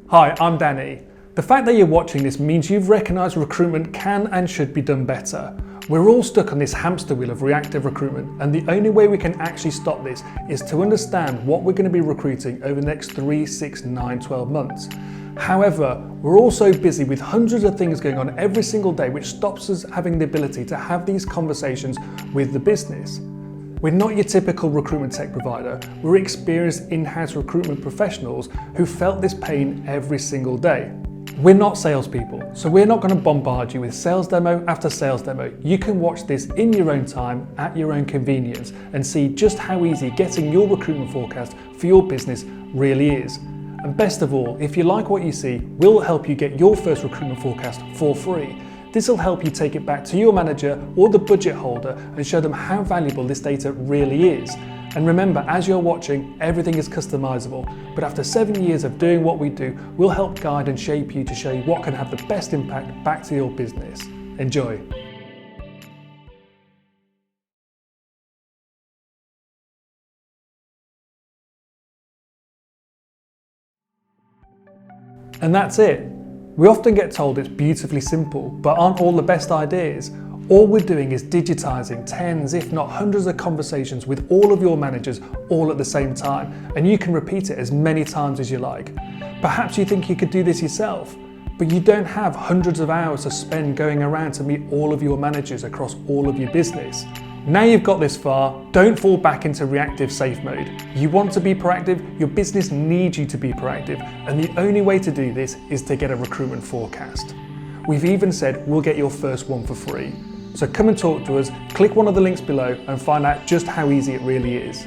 Hi, I'm Danny. The fact that you're watching this means you've recognised recruitment can and should be done better. We're all stuck on this hamster wheel of reactive recruitment, and the only way we can actually stop this is to understand what we're going to be recruiting over the next 3, 6, 9, 12 months. However, we're also busy with hundreds of things going on every single day, which stops us having the ability to have these conversations with the business. We're not your typical recruitment tech provider. We're experienced in-house recruitment professionals who felt this pain every single day. We're not salespeople, so we're not going to bombard you with sales demo after sales demo. You can watch this in your own time, at your own convenience, and see just how easy getting your recruitment forecast for your business really is. And best of all, if you like what you see, we'll help you get your first recruitment forecast for free. This will help you take it back to your manager or the budget holder and show them how valuable this data really is. And remember, as you're watching, everything is customizable, but after 7 years of doing what we do, we'll help guide and shape you to show you what can have the best impact back to your business. Enjoy. And that's it. We often get told it's beautifully simple, but aren't all the best ideas? All we're doing is digitizing tens, if not hundreds of conversations with all of your managers all at the same time, and you can repeat it as many times as you like. Perhaps you think you could do this yourself, but you don't have hundreds of hours to spend going around to meet all of your managers across all of your business. Now you've got this far, don't fall back into reactive safe mode. You want to be proactive, your business needs you to be proactive, and the only way to do this is to get a recruitment forecast. We've even said we'll get your first one for free. So come and talk to us, click one of the links below and find out just how easy it really is.